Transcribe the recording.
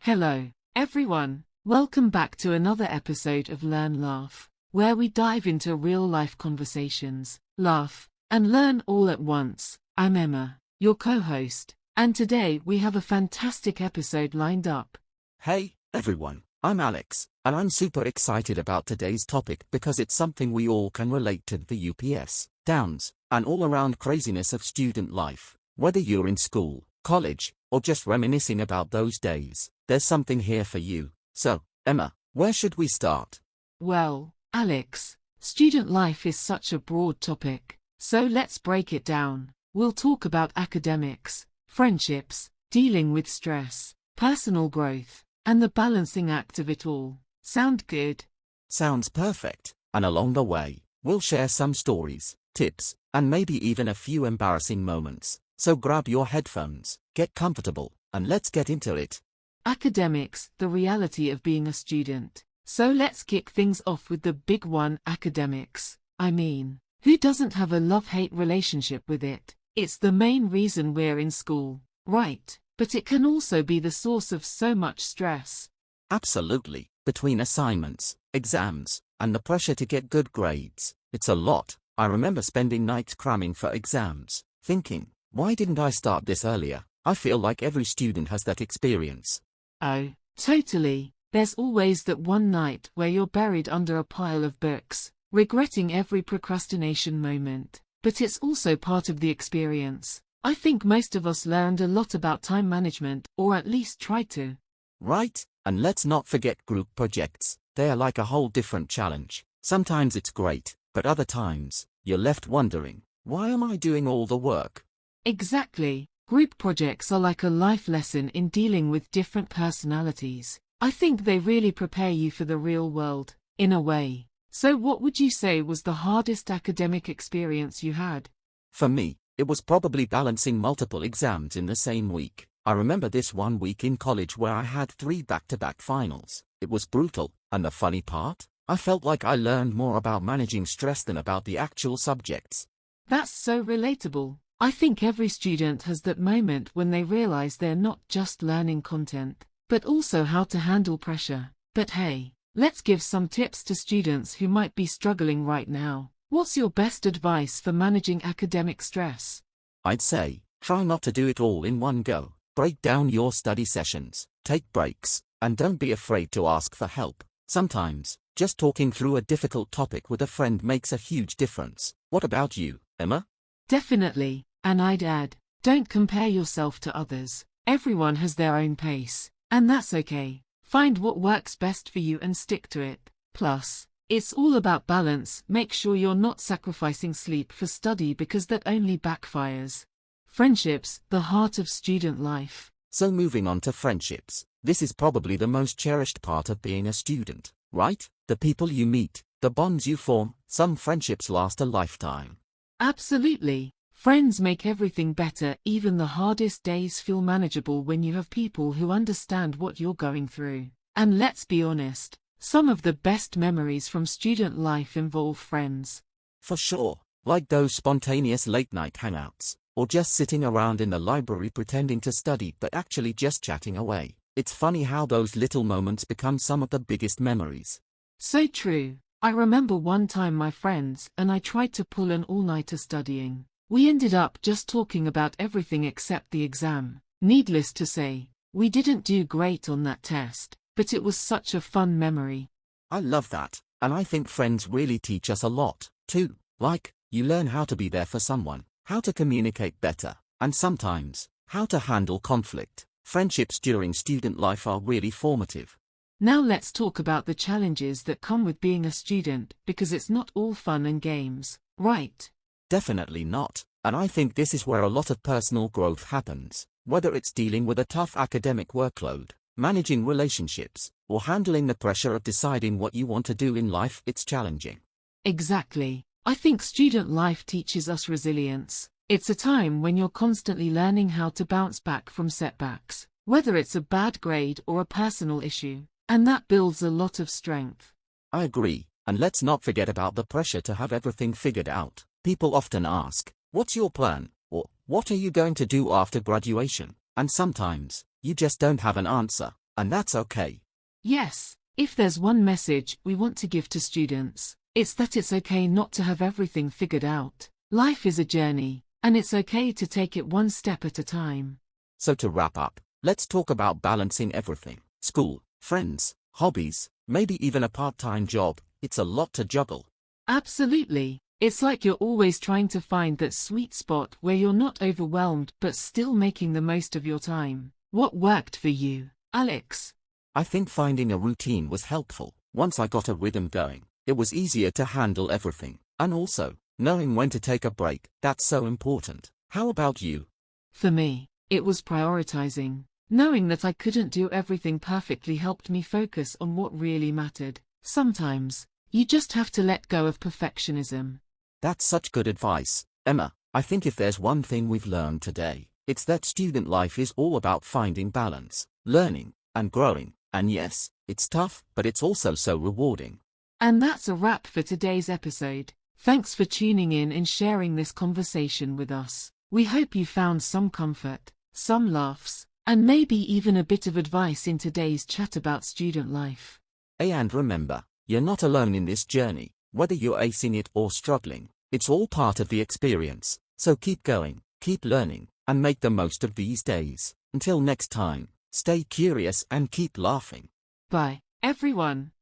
Hello, everyone. Welcome back to another episode of Learn Laugh, where we dive into real-life conversations, laugh, and learn all at once. I'm Emma, your co-host, and today we have a fantastic episode lined up. Hey, everyone, I'm Alex, and I'm super excited about today's topic because it's something we all can relate to: the ups, downs, and all-around craziness of student life. Whether you're in school, college, or just reminiscing about those days, there's something here for you. So, Emma, where should we start? Well, Alex, student life is such a broad topic, so let's break it down. We'll talk about academics, friendships, dealing with stress, personal growth, and the balancing act of it all. Sound good? Sounds perfect. And along the way, we'll share some stories, tips, and maybe even a few embarrassing moments. So grab your headphones, get comfortable, and let's get into it. Academics, the reality of being a student. So let's kick things off with the big one: academics. I mean, who doesn't have a love-hate relationship with it? It's the main reason we're in school, right? But it can also be the source of so much stress. Absolutely. Between assignments, exams, and the pressure to get good grades, it's a lot. I remember spending nights cramming for exams, thinking, why didn't I start this earlier? I feel like every student has that experience. Oh, totally. There's always that one night where you're buried under a pile of books, regretting every procrastination moment. But it's also part of the experience. I think most of us learned a lot about time management, or at least tried to. Right, and let's not forget group projects. They are like a whole different challenge. Sometimes it's great, but other times, you're left wondering, why am I doing all the work? Exactly. Group projects are like a life lesson in dealing with different personalities. I think they really prepare you for the real world, in a way. So what would you say was the hardest academic experience you had? For me, it was probably balancing multiple exams in the same week. I remember this one week in college where I had 3 back-to-back finals. It was brutal, and the funny part? I felt like I learned more about managing stress than about the actual subjects. That's so relatable. I think every student has that moment when they realize they're not just learning content, but also how to handle pressure. But hey, let's give some tips to students who might be struggling right now. What's your best advice for managing academic stress? I'd say, try not to do it all in one go. Break down your study sessions, take breaks, and don't be afraid to ask for help. Sometimes, just talking through a difficult topic with a friend makes a huge difference. What about you, Emma? Definitely, and I'd add, don't compare yourself to others. Everyone has their own pace, and that's okay. Find what works best for you and stick to it. Plus, it's all about balance. Make sure you're not sacrificing sleep for study because that only backfires. Friendships, the heart of student life. So moving on to friendships, this is probably the most cherished part of being a student, right? The people you meet, the bonds you form. Some friendships last a lifetime. Absolutely. Friends make everything better. Even the hardest days feel manageable when you have people who understand what you're going through. And let's be honest, some of the best memories from student life involve friends. For sure, like those spontaneous late-night hangouts, or just sitting around in the library pretending to study but actually just chatting away. It's funny how those little moments become some of the biggest memories. So true. I remember one time my friends and I tried to pull an all-nighter studying. We ended up just talking about everything except the exam. Needless to say, we didn't do great on that test, but it was such a fun memory. I love that, and I think friends really teach us a lot, too. Like, you learn how to be there for someone, how to communicate better, and sometimes, how to handle conflict. Friendships during student life are really formative. Now let's talk about the challenges that come with being a student, because it's not all fun and games, right? Definitely not, and I think this is where a lot of personal growth happens. Whether it's dealing with a tough academic workload, managing relationships, or handling the pressure of deciding what you want to do in life, it's challenging. Exactly. I think student life teaches us resilience. It's a time when you're constantly learning how to bounce back from setbacks, whether it's a bad grade or a personal issue, and that builds a lot of strength. I agree, and let's not forget about the pressure to have everything figured out. People often ask, what's your plan? Or, what are you going to do after graduation? And sometimes, you just don't have an answer. And that's okay. Yes, if there's one message we want to give to students, it's that it's okay not to have everything figured out. Life is a journey, and it's okay to take it one step at a time. So to wrap up, let's talk about balancing everything. School, friends, hobbies, maybe even a part-time job. It's a lot to juggle. Absolutely. It's like you're always trying to find that sweet spot where you're not overwhelmed but still making the most of your time. What worked for you, Alex? I think finding a routine was helpful. Once I got a rhythm going, it was easier to handle everything. And also, knowing when to take a break, that's so important. How about you? For me, it was prioritizing. Knowing that I couldn't do everything perfectly helped me focus on what really mattered. Sometimes, you just have to let go of perfectionism. That's such good advice, Emma. I think if there's one thing we've learned today, it's that student life is all about finding balance, learning, and growing. And yes, it's tough, but it's also so rewarding. And that's a wrap for today's episode. Thanks for tuning in and sharing this conversation with us. We hope you found some comfort, some laughs, and maybe even a bit of advice in today's chat about student life. And remember, you're not alone in this journey, whether you're acing it or struggling. It's all part of the experience. So keep going, keep learning, and make the most of these days. Until next time, stay curious and keep laughing. Bye, everyone.